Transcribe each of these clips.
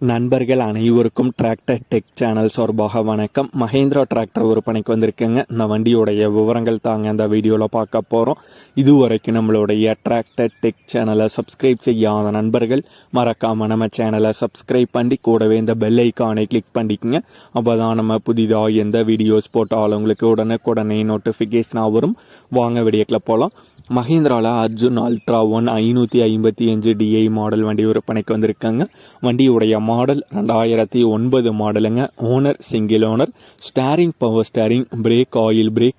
நண்பர்கள் அனைவருக்கும் tractor tech channel சார்பாக வணக்கம். மஹேந்திரா டிராக்டர் விற்பனைக்கு வந்திருக்குங்க. இந்த வண்டியோடைய விவரங்கள் தாங்க இந்த வீடியோவில் பார்க்க போகிறோம். இதுவரைக்கும் நம்மளுடைய டிராக்டர் டெக் சேனலை சப்ஸ்கிரைப் செய்யாத நண்பர்கள் மறக்காமல் நம்ம சேனலை சப்ஸ்கிரைப் பண்ணி கூடவே இந்த பெல் ஐக்கானை கிளிக் பண்ணிக்கோங்க. அப்போ தான் நம்ம புதிதாக எந்த வீடியோஸ் போட்டாலும் உங்களுக்கு உடனே நோட்டிஃபிகேஷனாக வரும். வாங்க வீடியோக்கில் போகலாம். மஹேந்திராவில் அர்ஜுன் அல்ட்ரா 1 555 டிஐ மாடல் வண்டி விற்பனைக்கு வந்திருக்காங்க. வண்டியுடைய மாடல் 2009 மாடலுங்க. Owner single owner. Steering power steering, brake oil break,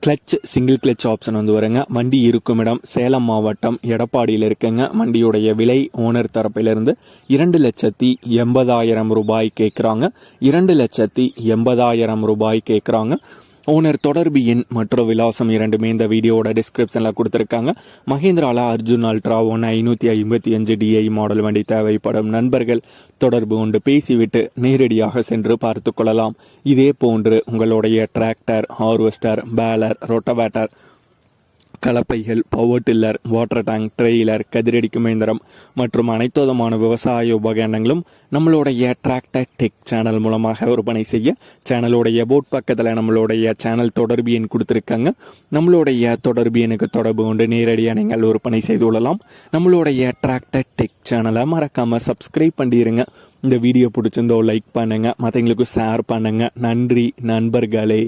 clutch single clutch option வந்து வருங்க. வண்டி இருக்கும் இடம் சேலம் மாவட்டம் எடப்பாடியில் இருக்குங்க. வண்டியுடைய விலை ஓனர் தரப்பிலிருந்து 2,80,000 ரூபாய் கேட்குறாங்க. 2,80,000 ரூபாய் கேட்குறாங்க. ஓனர் தொடர்பு எண் மற்றும் விலாசம் இரண்டுமே இந்த வீடியோட டிஸ்கிரிப்ஷனில் கொடுத்துருக்காங்க. மஹேந்திராவில் அர்ஜுன் அல்ட்ரா 1 555 டிஐ மாடல் வண்டி தேவைப்படும் நண்பர்கள் தொடர்பு கொண்டு பேசிவிட்டு நேரடியாக சென்று பார்த்து கொள்ளலாம். இதே போன்று உங்களுடைய டிராக்டர், ஹார்வெஸ்டர், பேலர், ரொட்டவேட்டர், கலப்பைகள், power tiller, water tank, trailer, கதிரடிக்கும் இயந்திரம் மற்றும் அனைத்து விதமான விவசாய உபகரணங்களும் நம்மளுடைய டிராக்டர் டெக் சேனல் மூலமாக விற்பனை செய்ய சேனலுடைய போட் பக்கத்தில் நம்மளுடைய சேனல் தொடர்பு எண் கொடுத்துருக்காங்க. நம்மளுடைய தொடர்பு எண்ணுக்கு தொடர்பு கொண்டு நேரடியாக நீங்கள் விற்பனை செய்து கொள்ளலாம். நம்மளுடைய டிராக்டர் டெக் சேனலை மறக்காமல் சப்ஸ்கிரைப் பண்ணிடுங்க. இந்த வீடியோ பிடிச்சிருந்தோ லைக் பண்ணுங்கள், மற்றவங்களுக்கு ஷேர் பண்ணுங்கள். நன்றி நண்பர்களே.